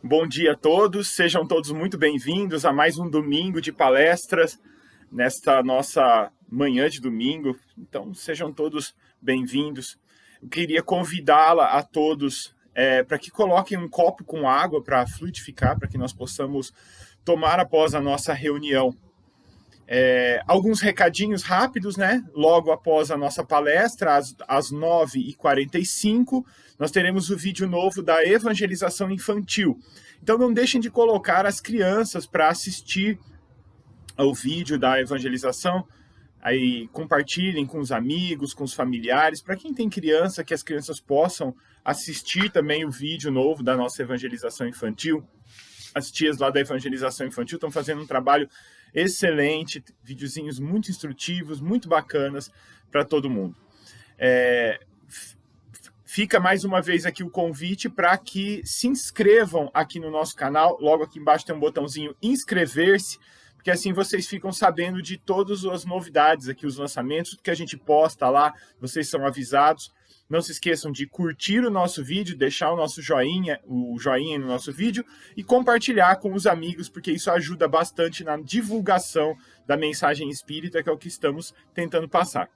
Bom dia a todos, sejam todos muito bem-vindos a mais um domingo de palestras nesta nossa manhã de domingo. Então, sejam todos bem-vindos. Eu queria convidá-la a todos para que coloquem um copo com água para fluidificar, para que nós possamos tomar após a nossa reunião. Alguns recadinhos rápidos, né? Logo após a nossa palestra, às 9h45, nós teremos o vídeo novo da evangelização infantil. Então não deixem de colocar as crianças para assistir ao vídeo da evangelização. Aí compartilhem com os amigos, com os familiares, para quem tem criança, que as crianças possam assistir também o vídeo novo da nossa evangelização infantil. As tias lá da evangelização infantil estão fazendo um trabalho excelente, videozinhos muito instrutivos, muito bacanas para todo mundo. Fica mais uma vez aqui o convite para que se inscrevam aqui no nosso canal. Logo aqui embaixo tem um botãozinho inscrever-se, porque assim vocês ficam sabendo de todas as novidades aqui, os lançamentos, que a gente posta lá, vocês são avisados. Não se esqueçam de curtir o nosso vídeo, deixar o nosso joinha, no nosso vídeo e compartilhar com os amigos, porque isso ajuda bastante na divulgação da mensagem espírita, que é o que estamos tentando passar.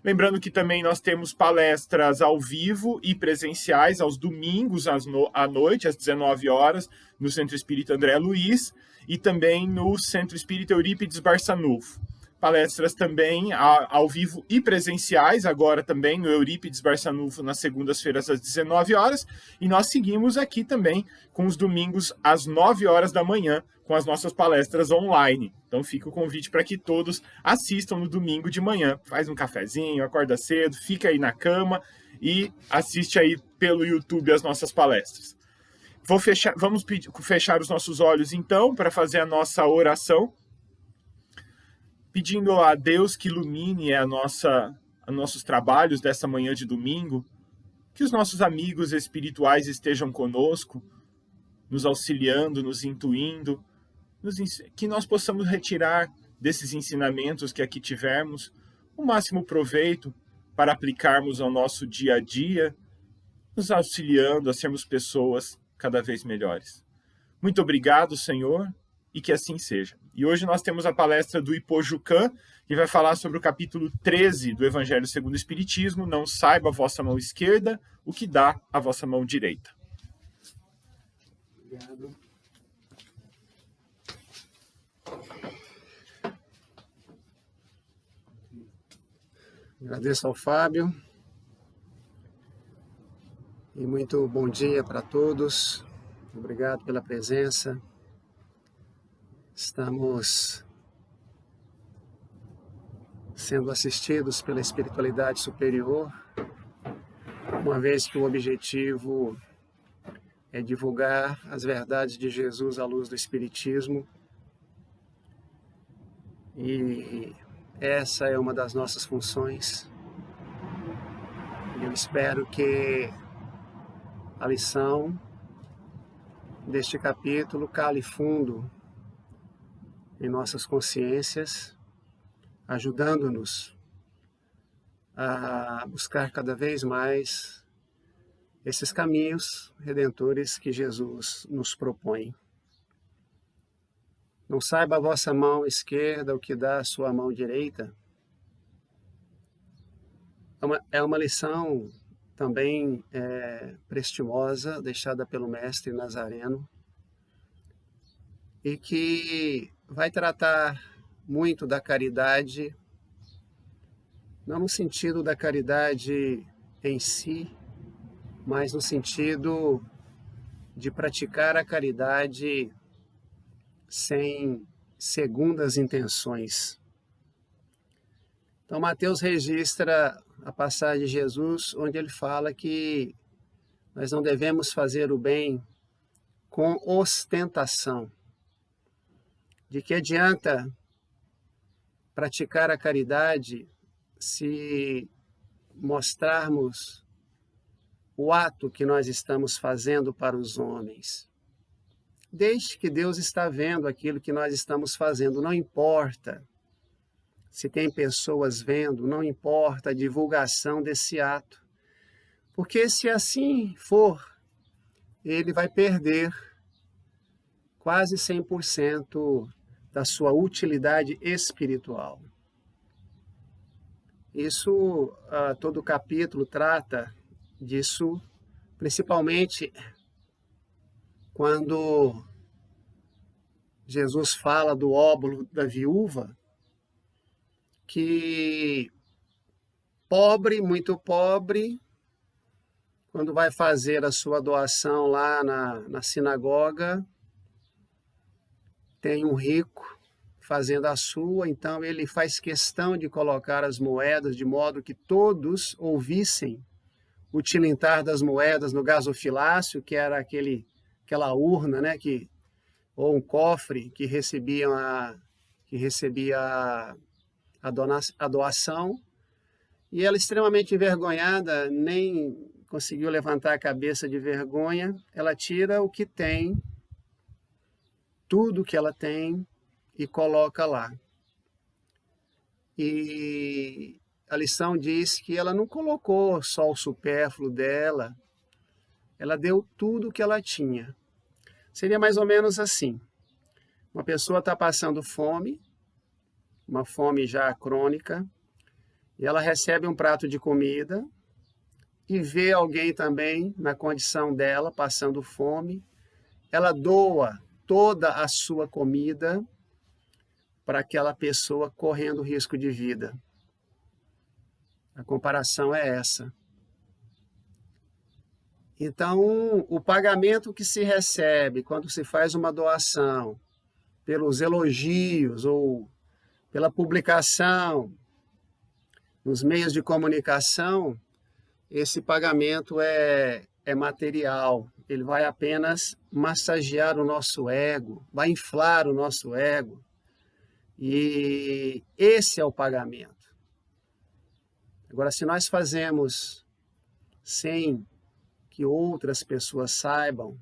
Lembrando que também nós temos palestras ao vivo e presenciais aos domingos à noite, às 19 horas, no Centro Espírita André Luiz e também no Centro Espírita Eurípides Barçanufo. Palestras também ao vivo e presenciais, agora também no Eurípides Barçanufo, nas segundas-feiras às 19 horas. E nós seguimos aqui também com os domingos às 9 horas da manhã, com as nossas palestras online. Então fica o convite para que todos assistam no domingo de manhã. Faz um cafezinho, acorda cedo, fica aí na cama e assiste aí pelo YouTube as nossas palestras. Vamos fechar os nossos olhos então para fazer a nossa oração, pedindo a Deus que ilumine nossos trabalhos dessa manhã de domingo, que os nossos amigos espirituais estejam conosco, nos auxiliando, nos intuindo, que nós possamos retirar desses ensinamentos que aqui tivermos o máximo proveito para aplicarmos ao nosso dia a dia, nos auxiliando a sermos pessoas cada vez melhores. Muito obrigado, Senhor, e que assim seja. E hoje nós temos a palestra do Ipojucã, que vai falar sobre o capítulo 13 do Evangelho segundo o Espiritismo. Não saiba a vossa mão esquerda o que dá a vossa mão direita. Obrigado. Agradeço ao Fábio. E muito bom dia para todos. Obrigado pela presença. Estamos sendo assistidos pela espiritualidade superior, uma vez que o objetivo é divulgar as verdades de Jesus à luz do Espiritismo. E essa é uma das nossas funções. Eu espero que a lição deste capítulo cale fundo em nossas consciências, ajudando-nos a buscar cada vez mais esses caminhos redentores que Jesus nos propõe. Não saiba a vossa mão esquerda o que dá a sua mão direita. É uma lição também prestimosa, deixada pelo Mestre Nazareno, e que vai tratar muito da caridade, não no sentido da caridade em si, mas no sentido de praticar a caridade sem segundas intenções. Então, Mateus registra a passagem de Jesus, onde ele fala que nós não devemos fazer o bem com ostentação. De que adianta praticar a caridade se mostrarmos o ato que nós estamos fazendo para os homens? Desde que Deus está vendo aquilo que nós estamos fazendo, não importa se tem pessoas vendo, não importa a divulgação desse ato. Porque se assim for, ele vai perder quase 100% da sua utilidade espiritual. Isso, todo o capítulo trata disso, principalmente quando Jesus fala do óbolo da viúva, que pobre, muito pobre, quando vai fazer a sua doação lá na sinagoga, tem um rico fazendo a sua, então ele faz questão de colocar as moedas de modo que todos ouvissem o tilintar das moedas no gasofilácio, que era aquela urna, né, ou um cofre que recebia a doação. E ela, extremamente envergonhada, nem conseguiu levantar a cabeça de vergonha, ela tira o que tem, tudo que ela tem, e coloca lá. E a lição diz que ela não colocou só o supérfluo dela, ela deu tudo o que ela tinha. Seria mais ou menos assim: uma pessoa está passando fome, uma fome já crônica, e ela recebe um prato de comida e vê alguém também na condição dela, passando fome, ela doa toda a sua comida para aquela pessoa correndo risco de vida. A comparação é essa. Então, o pagamento que se recebe quando se faz uma doação, pelos elogios ou pela publicação nos meios de comunicação, esse pagamento é material. Ele vai apenas massagear o nosso ego, vai inflar o nosso ego. E esse é o pagamento. Agora, se nós fazemos sem que outras pessoas saibam,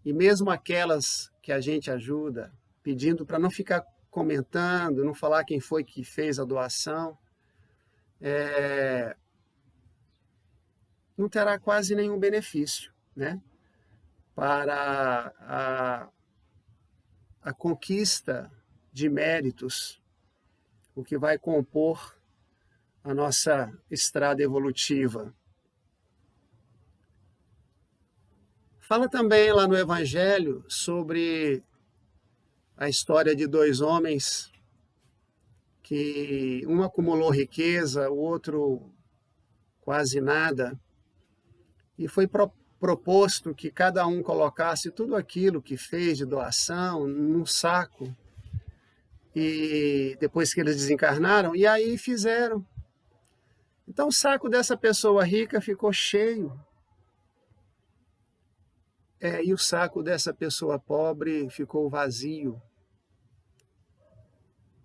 e mesmo aquelas que a gente ajuda, pedindo para não ficar comentando, não falar quem foi que fez a doação, não terá quase nenhum benefício, né, para a conquista de méritos, o que vai compor a nossa estrada evolutiva. Fala também lá no Evangelho sobre a história de dois homens que um acumulou riqueza, o outro quase nada, e foi proposto que cada um colocasse tudo aquilo que fez de doação num saco, e depois que eles desencarnaram, e aí fizeram. Então o saco dessa pessoa rica ficou cheio, e o saco dessa pessoa pobre ficou vazio.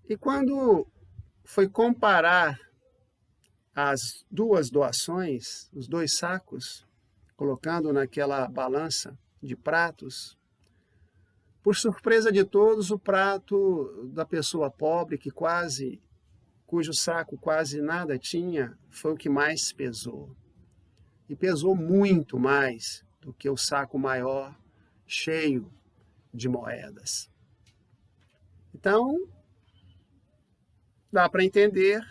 E quando foi comparar as duas doações, os dois sacos, colocando naquela balança de pratos, por surpresa de todos, o prato da pessoa pobre, cujo saco quase nada tinha, foi o que mais pesou. E pesou muito mais do que o saco maior, cheio de moedas. Então, dá para entender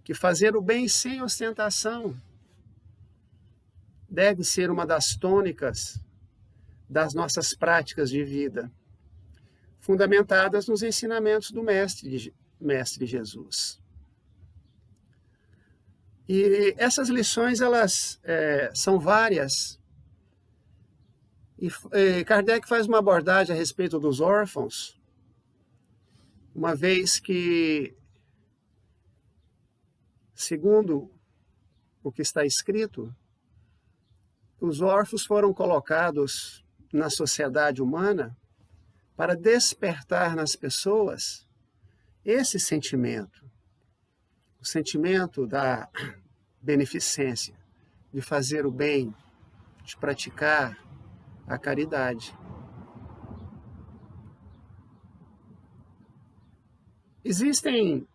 que fazer o bem sem ostentação deve ser uma das tônicas das nossas práticas de vida, fundamentadas nos ensinamentos do Mestre Jesus. E essas lições, elas são várias. E Kardec faz uma abordagem a respeito dos órfãos, uma vez que, segundo o que está escrito, os órfãos foram colocados na sociedade humana para despertar nas pessoas esse sentimento, o sentimento da beneficência, de fazer o bem, de praticar a caridade. Existem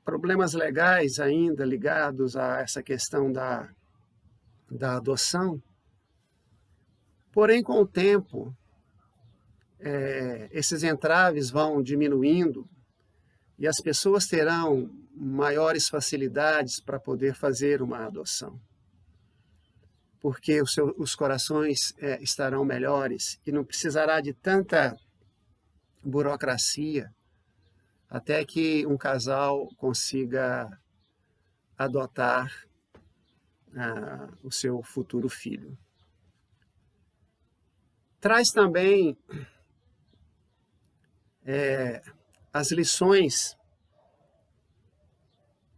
problemas legais ainda ligados a essa questão da adoção, porém, com o tempo, esses entraves vão diminuindo e as pessoas terão maiores facilidades para poder fazer uma adoção. Porque os corações estarão melhores e não precisará de tanta burocracia até que um casal consiga adotar o seu futuro filho. Traz também as lições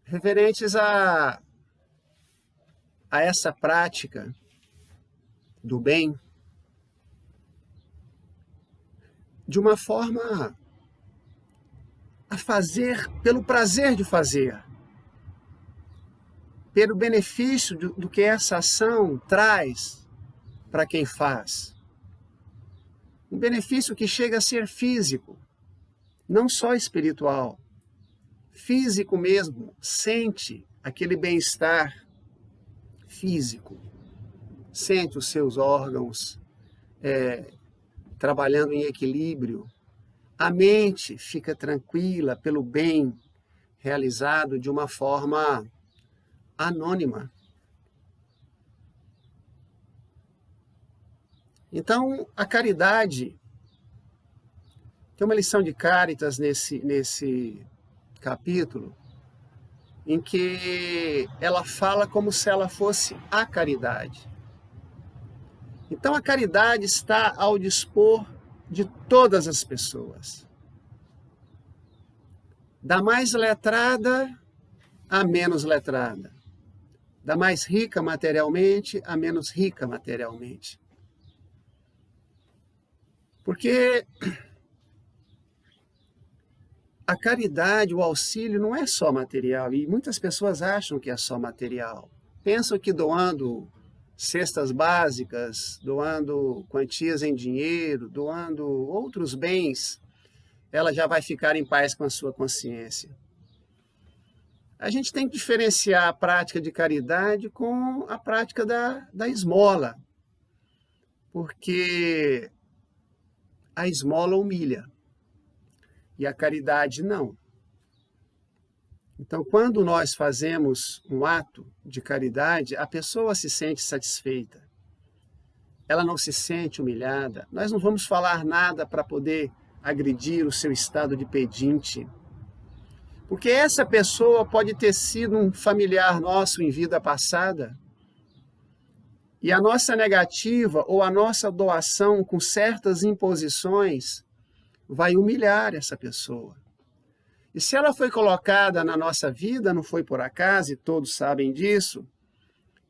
referentes a essa prática do bem de uma forma a fazer pelo prazer de fazer, pelo benefício do que essa ação traz para quem faz. Um benefício que chega a ser físico, não só espiritual. Físico mesmo, sente aquele bem-estar físico, sente os seus órgãos trabalhando em equilíbrio, a mente fica tranquila pelo bem realizado de uma forma anônima. Então, a caridade, tem uma lição de Cáritas nesse capítulo, em que ela fala como se ela fosse a caridade. Então, a caridade está ao dispor de todas as pessoas. Da mais letrada à menos letrada. Da mais rica materialmente à menos rica materialmente. Porque a caridade, o auxílio, não é só material. E muitas pessoas acham que é só material. Pensam que doando cestas básicas, doando quantias em dinheiro, doando outros bens, ela já vai ficar em paz com a sua consciência. A gente tem que diferenciar a prática de caridade com a prática da esmola. Porque a esmola humilha. E a caridade não. Então, quando nós fazemos um ato de caridade, a pessoa se sente satisfeita. Ela não se sente humilhada. Nós não vamos falar nada para poder agredir o seu estado de pedinte. Porque essa pessoa pode ter sido um familiar nosso em vida passada. E a nossa negativa ou a nossa doação com certas imposições vai humilhar essa pessoa. E se ela foi colocada na nossa vida, não foi por acaso, e todos sabem disso,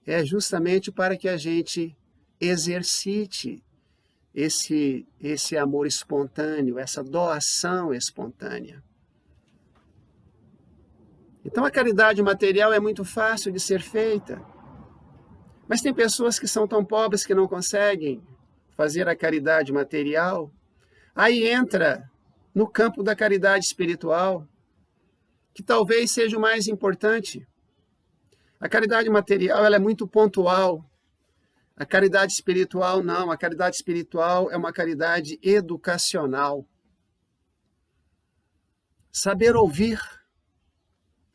é justamente para que a gente exercite esse amor espontâneo, essa doação espontânea. Então a caridade material é muito fácil de ser feita, mas tem pessoas que são tão pobres que não conseguem fazer a caridade material. Aí entra no campo da caridade espiritual, que talvez seja o mais importante. A caridade material ela é muito pontual. A caridade espiritual não. A caridade espiritual é uma caridade educacional. Saber ouvir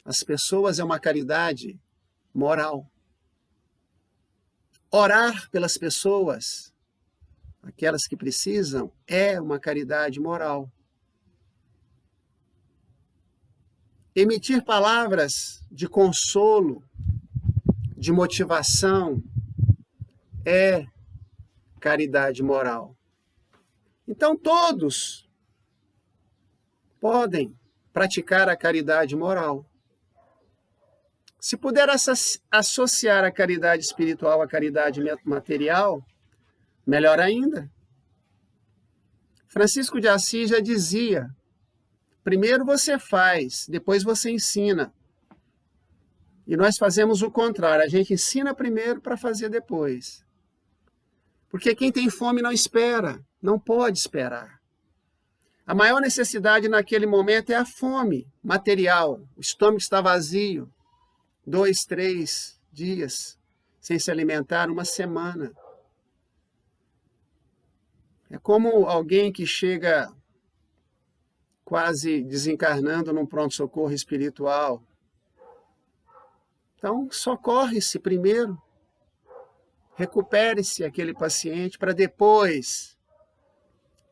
as pessoas é uma caridade moral. Orar pelas pessoas, aquelas que precisam, é uma caridade moral. Emitir palavras de consolo, de motivação, é caridade moral. Então todos podem praticar a caridade moral. Se puder associar a caridade espiritual à caridade material, melhor ainda. Francisco de Assis já dizia: primeiro você faz, depois você ensina. E nós fazemos o contrário, a gente ensina primeiro para fazer depois. Porque quem tem fome não espera, não pode esperar. A maior necessidade naquele momento é a fome material. O estômago está vazio, 2, 3 dias sem se alimentar, uma semana. É como alguém que chega quase desencarnando num pronto-socorro espiritual. Então, socorre-se primeiro, recupere-se aquele paciente para depois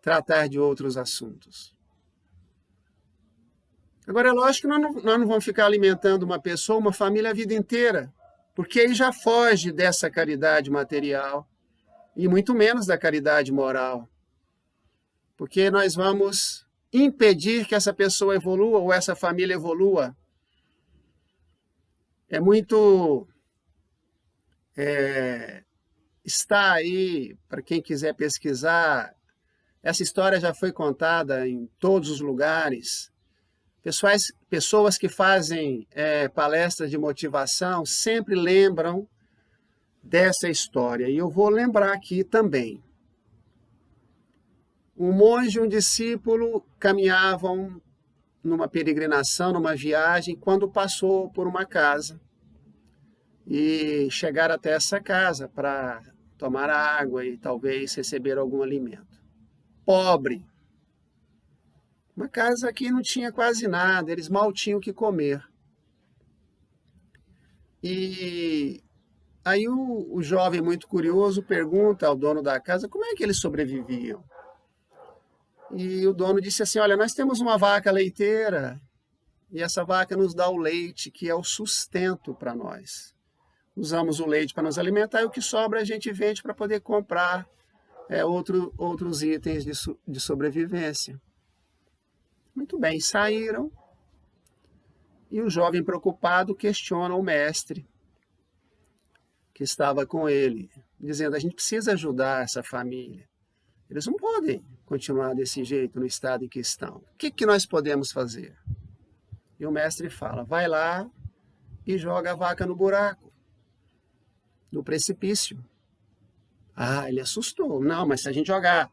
tratar de outros assuntos. Agora, é lógico que nós não vamos ficar alimentando uma pessoa, uma família a vida inteira, porque aí já foge dessa caridade material e muito menos da caridade moral. Porque nós vamos impedir que essa pessoa evolua ou essa família evolua. É muito... está aí, para quem quiser pesquisar, essa história já foi contada em todos os lugares. Pessoas que fazem palestras de motivação sempre lembram dessa história. E eu vou lembrar aqui também. Um monge e um discípulo caminhavam numa peregrinação, numa viagem, quando passou por uma casa. E chegaram até essa casa para tomar água e talvez receber algum alimento. Pobre. Uma casa que não tinha quase nada, eles mal tinham o que comer. E aí o jovem, muito curioso, pergunta ao dono da casa como é que eles sobreviviam. E o dono disse assim, olha, nós temos uma vaca leiteira e essa vaca nos dá o leite, que é o sustento para nós. Usamos o leite para nos alimentar e o que sobra a gente vende para poder comprar outros itens de sobrevivência. Muito bem, saíram e o jovem preocupado questiona o mestre que estava com ele, dizendo, a gente precisa ajudar essa família. Eles não podem continuar desse jeito no estado em que estão. O que nós podemos fazer? E o mestre fala, vai lá e joga a vaca no buraco, no precipício. Ah, ele assustou. Não, mas se a gente jogar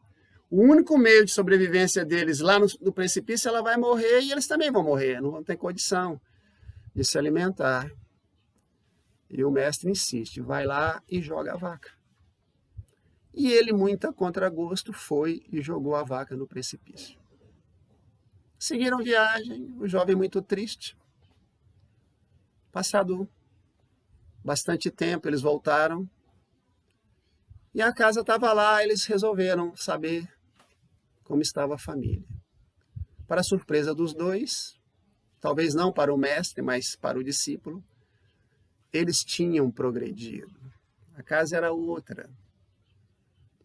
o único meio de sobrevivência deles lá no precipício, ela vai morrer e eles também vão morrer, não vão ter condição de se alimentar. E o mestre insiste, vai lá e joga a vaca. E ele, muito a contragosto, foi e jogou a vaca no precipício. Seguiram viagem, o jovem muito triste. Passado bastante tempo, eles voltaram. E a casa estava lá, eles resolveram saber como estava a família. Para a surpresa dos dois, talvez não para o mestre, mas para o discípulo, eles tinham progredido. A casa era outra.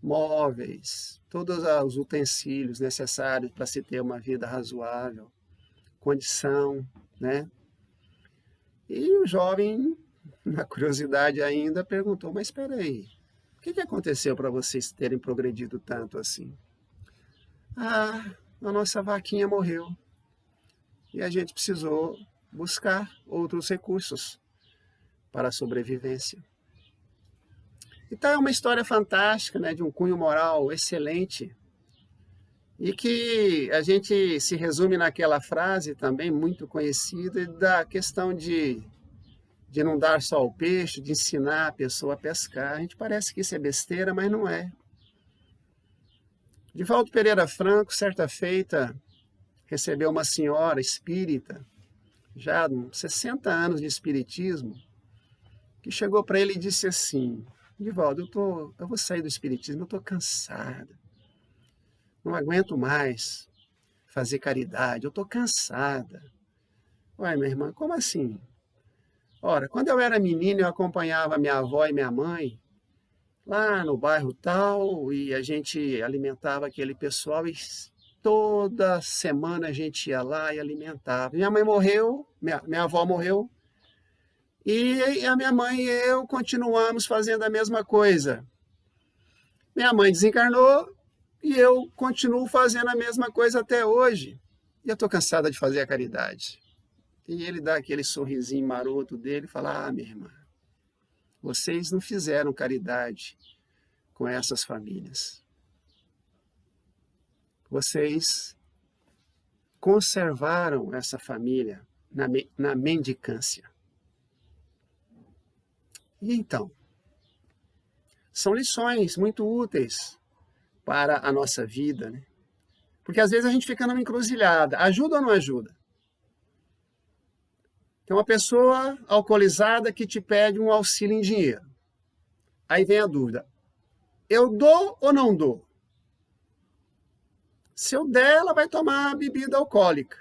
Móveis, todos os utensílios necessários para se ter uma vida razoável, condição, né? E o jovem, na curiosidade ainda, perguntou, mas espera aí, o que aconteceu para vocês terem progredido tanto assim? Ah, a nossa vaquinha morreu e a gente precisou buscar outros recursos para a sobrevivência. Então é uma história fantástica, né, de um cunho moral excelente e que a gente se resume naquela frase também muito conhecida da questão de não dar só o peixe, de ensinar a pessoa a pescar. A gente parece que isso é besteira, mas não é. Divaldo Pereira Franco, certa feita, recebeu uma senhora espírita, já com 60 anos de espiritismo, que chegou para ele e disse assim, Divaldo, eu vou sair do espiritismo, eu estou cansada, não aguento mais fazer caridade, eu estou cansada. Ué, minha irmã, como assim? Ora, quando eu era menino, eu acompanhava minha avó e minha mãe lá no bairro tal, e a gente alimentava aquele pessoal, e toda semana a gente ia lá e alimentava. Minha mãe morreu, minha avó morreu, e a minha mãe e eu continuamos fazendo a mesma coisa. Minha mãe desencarnou e eu continuo fazendo a mesma coisa até hoje. E eu estou cansada de fazer a caridade. E ele dá aquele sorrisinho maroto dele e fala, ah, minha irmã, vocês não fizeram caridade com essas famílias. Vocês conservaram essa família na mendicância. E então, são lições muito úteis para a nossa vida, né? Porque às vezes a gente fica numa encruzilhada. Ajuda ou não ajuda? Tem uma pessoa alcoolizada que te pede um auxílio em dinheiro. Aí vem a dúvida. Eu dou ou não dou? Se eu der, ela vai tomar bebida alcoólica.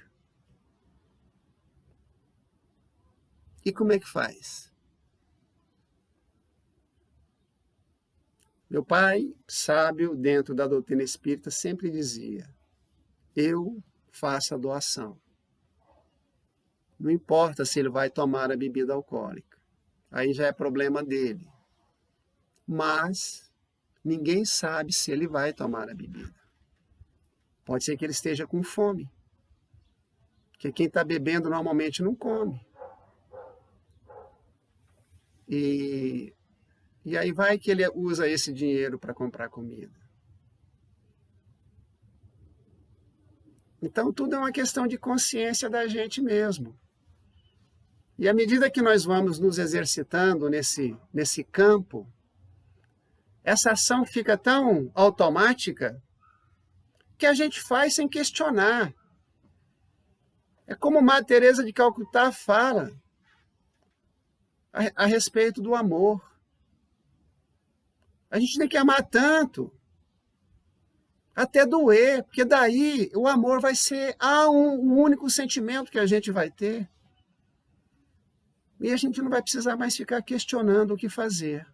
E como é que faz? Meu pai, sábio dentro da doutrina espírita, sempre dizia: eu faço a doação. Não importa se ele vai tomar a bebida alcoólica. Aí já é problema dele. Mas ninguém sabe se ele vai tomar a bebida. Pode ser que ele esteja com fome. Porque quem está bebendo normalmente não come. E aí vai que ele usa esse dinheiro para comprar comida. Então tudo é uma questão de consciência da gente mesmo. E à medida que nós vamos nos exercitando nesse campo, essa ação fica tão automática que a gente faz sem questionar. É como Madre Teresa de Calcutá fala a respeito do amor. A gente tem que amar tanto, até doer, porque daí o amor vai ser um único sentimento que a gente vai ter. E a gente não vai precisar mais ficar questionando o que fazer.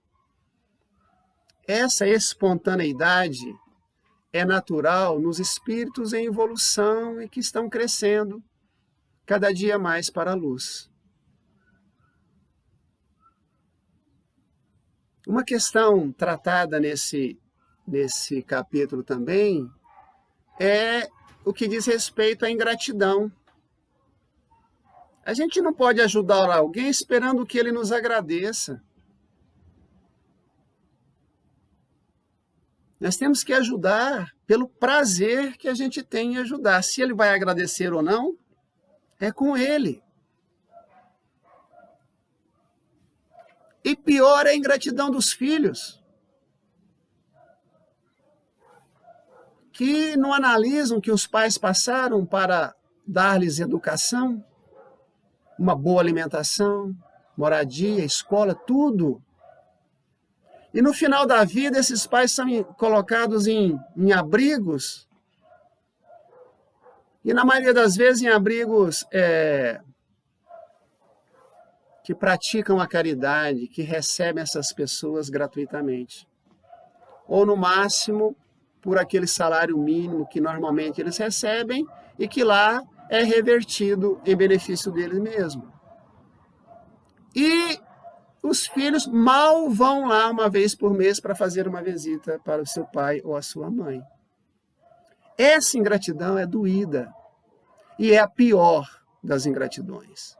Essa espontaneidade é natural nos espíritos em evolução e que estão crescendo cada dia mais para a luz. Uma questão tratada nesse capítulo também é o que diz respeito à ingratidão. A gente não pode ajudar alguém esperando que ele nos agradeça. Nós temos que ajudar pelo prazer que a gente tem em ajudar. Se ele vai agradecer ou não, é com ele. E pior é a ingratidão dos filhos, que não analisam o que os pais passaram para dar-lhes educação, uma boa alimentação, moradia, escola, tudo. E no final da vida, esses pais são colocados em abrigos, e na maioria das vezes em abrigos que praticam a caridade, que recebem essas pessoas gratuitamente. Ou no máximo, por aquele salário mínimo que normalmente eles recebem e que lá é revertido em benefício deles mesmos. E os filhos mal vão lá uma vez por mês para fazer uma visita para o seu pai ou a sua mãe. Essa ingratidão é doída e é a pior das ingratidões.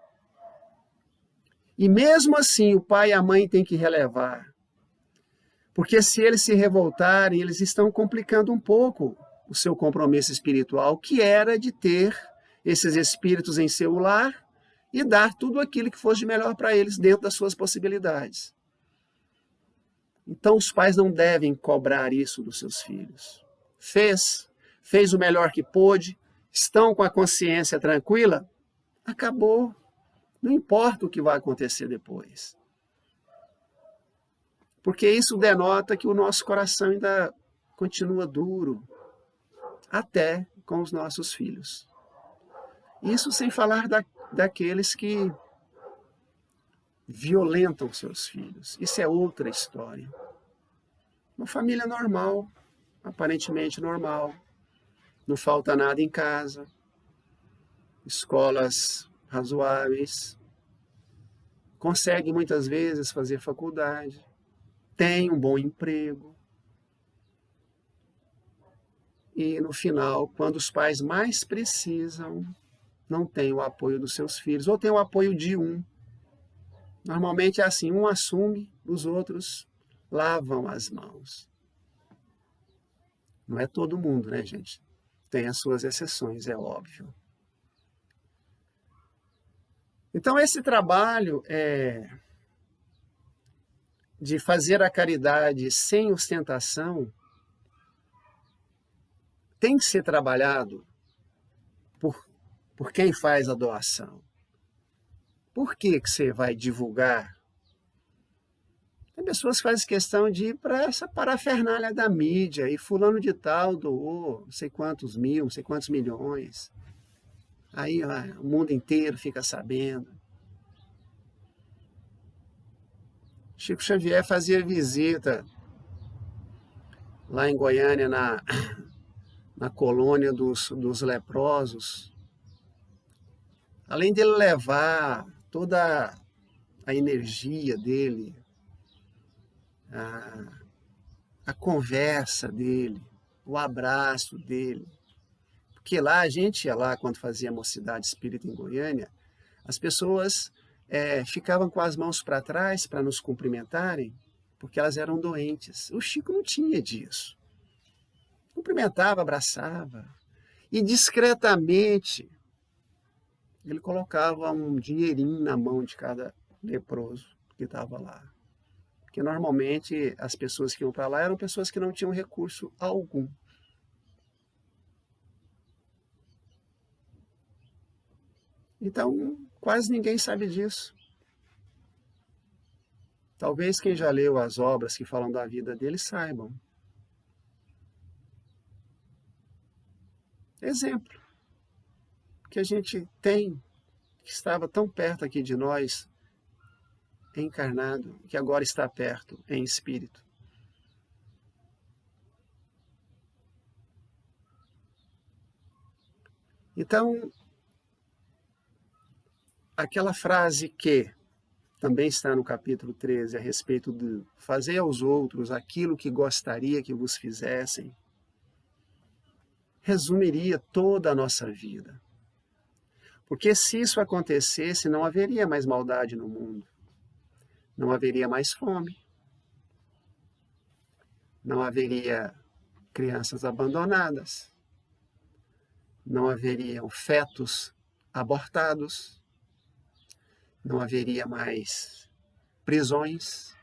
E mesmo assim o pai e a mãe têm que relevar, porque se eles se revoltarem, eles estão complicando um pouco o seu compromisso espiritual, que era de ter esses espíritos em seu lar e dar tudo aquilo que fosse de melhor para eles dentro das suas possibilidades. Então os pais não devem cobrar isso dos seus filhos. Fez o melhor que pôde, estão com a consciência tranquila, acabou. Não importa o que vai acontecer depois. Porque isso denota que o nosso coração ainda continua duro, até com os nossos filhos. Isso sem falar daqueles que violentam seus filhos. Isso é outra história. Uma família normal, aparentemente normal, não falta nada em casa, escolas razoáveis, consegue muitas vezes fazer faculdade, tem um bom emprego. E no final, quando os pais mais precisam, não tem o apoio dos seus filhos, ou tem o apoio de um. Normalmente é assim, um assume, os outros lavam as mãos. Não é todo mundo, né, gente? Tem as suas exceções, é óbvio. Então, esse trabalho de fazer a caridade sem ostentação tem que ser trabalhado por quem faz a doação. Por que você vai divulgar? Tem pessoas que fazem questão de ir para essa parafernália da mídia, e fulano de tal doou não sei quantos mil, não sei quantos milhões. Aí ó, o mundo inteiro fica sabendo. Chico Xavier fazia visita lá em Goiânia, na colônia dos leprosos. Além dele levar toda a energia dele, a conversa dele, o abraço dele. Porque lá, a gente ia lá, quando fazia Mocidade Espírita em Goiânia, as pessoas ficavam com as mãos para trás para nos cumprimentarem, porque elas eram doentes. O Chico não tinha disso. Cumprimentava, abraçava. E discretamente, ele colocava um dinheirinho na mão de cada leproso que estava lá. Porque normalmente as pessoas que iam para lá eram pessoas que não tinham recurso algum. Então, quase ninguém sabe disso. Talvez quem já leu as obras que falam da vida dele saibam. Exemplo que a gente tem, que estava tão perto aqui de nós, encarnado, que agora está perto em espírito. Então, aquela frase que também está no capítulo 13, a respeito de fazer aos outros aquilo que gostaria que vos fizessem, resumiria toda a nossa vida. Porque se isso acontecesse, não haveria mais maldade no mundo. Não haveria mais fome. Não haveria crianças abandonadas. Não haveriam fetos abortados. Não haveria mais prisões.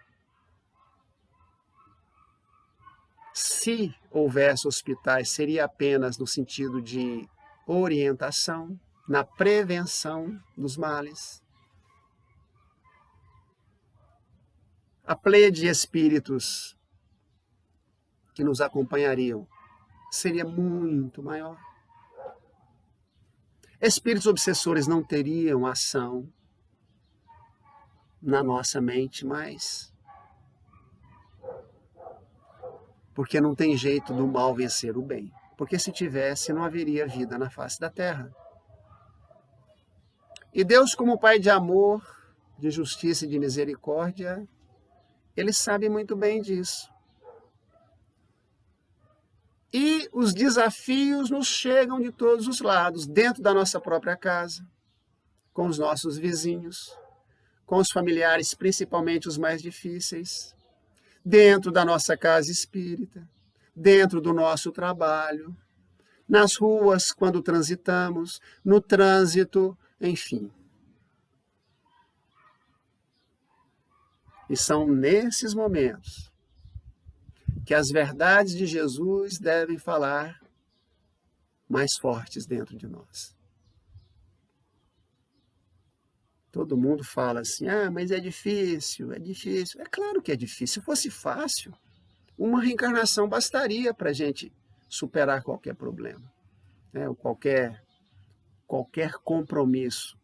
Se houvesse hospitais, seria apenas no sentido de orientação, na prevenção dos males. A pleia de espíritos que nos acompanhariam seria muito maior. Espíritos obsessores não teriam ação na nossa mente mais, porque não tem jeito do mal vencer o bem. Porque se tivesse, não haveria vida na face da terra. E Deus, como Pai de amor, de justiça e de misericórdia, Ele sabe muito bem disso. E os desafios nos chegam de todos os lados, dentro da nossa própria casa, com os nossos vizinhos, com os familiares, principalmente os mais difíceis, dentro da nossa casa espírita, dentro do nosso trabalho, nas ruas, quando transitamos, no trânsito, enfim. E são nesses momentos que as verdades de Jesus devem falar mais fortes dentro de nós. Todo mundo fala assim, mas é difícil, é difícil. É claro que é difícil. Se fosse fácil, uma reencarnação bastaria para a gente superar qualquer problema, né? Ou qualquer compromisso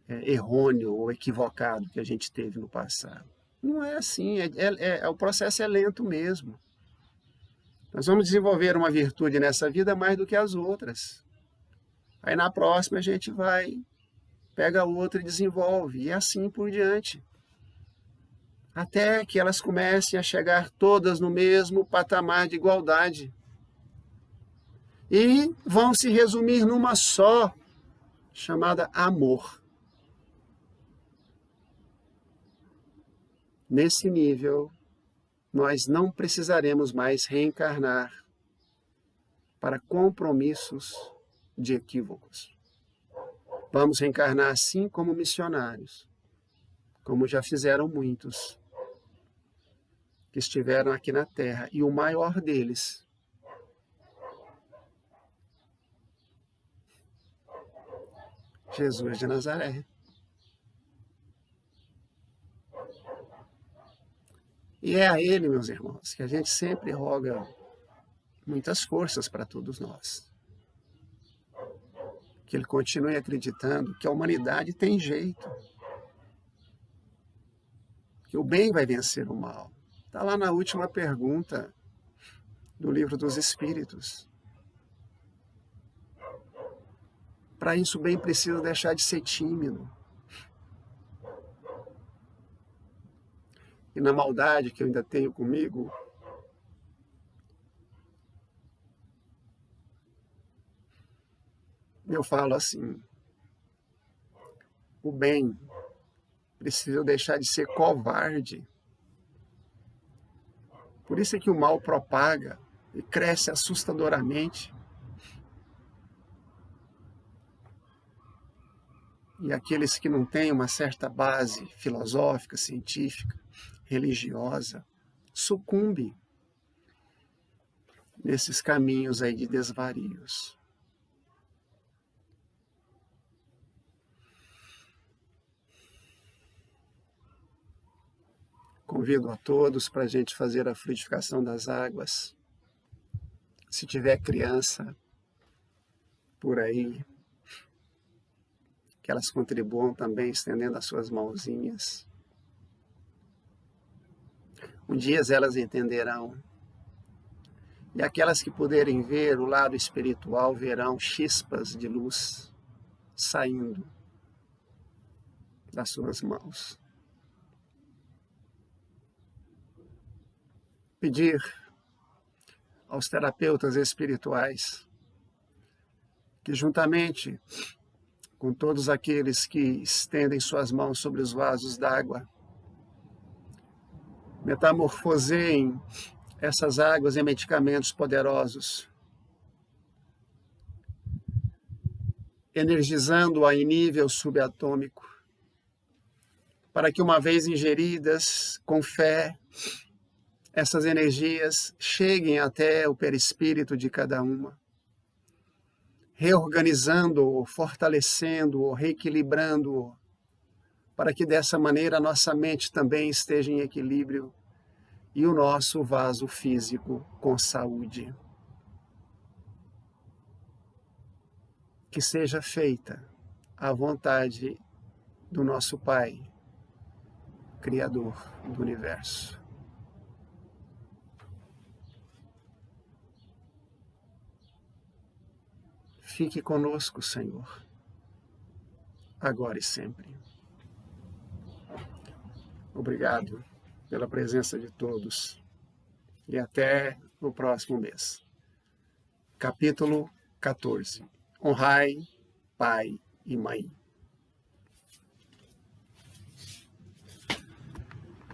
errôneo ou equivocado que a gente teve no passado. Não é assim, o processo é lento mesmo. Nós vamos desenvolver uma virtude nessa vida mais do que as outras. Aí na próxima a gente pega outra e desenvolve, e assim por diante. Até que elas comecem a chegar todas no mesmo patamar de igualdade. E vão se resumir numa só, chamada amor. Nesse nível, nós não precisaremos mais reencarnar para compromissos de equívocos. Vamos reencarnar assim como missionários, como já fizeram muitos que estiveram aqui na Terra. E o maior deles Jesus de Nazaré. E é a Ele, meus irmãos, que a gente sempre roga muitas forças para todos nós. Que Ele continue acreditando que a humanidade tem jeito. Que o bem vai vencer o mal. Está lá na última pergunta do Livro dos Espíritos. Para isso, o bem precisa deixar de ser tímido. E na maldade que eu ainda tenho comigo, eu falo assim, o bem precisa deixar de ser covarde. Por isso é que o mal propaga e cresce assustadoramente. E aqueles que não têm uma certa base filosófica, científica, religiosa, sucumbe nesses caminhos aí de desvarios. Convido a todos para a gente fazer a fluidificação das águas. Se tiver criança por aí, que elas contribuam também estendendo as suas mãozinhas. Um dia elas entenderão. E aquelas que puderem ver o lado espiritual verão chispas de luz saindo das suas mãos. Pedir aos terapeutas espirituais que, juntamente com todos aqueles que estendem suas mãos sobre os vasos d'água, metamorfoseiem essas águas em medicamentos poderosos, energizando-a em nível subatômico, para que, uma vez ingeridas com fé, essas energias cheguem até o perispírito de cada uma, reorganizando-o, fortalecendo-o, reequilibrando-o, para que dessa maneira a nossa mente também esteja em equilíbrio e o nosso vaso físico com saúde. Que seja feita a vontade do nosso Pai, Criador do Universo. Fique conosco, Senhor, agora e sempre. Obrigado pela presença de todos e até o próximo mês. Capítulo 14. Honrai Pai e Mãe.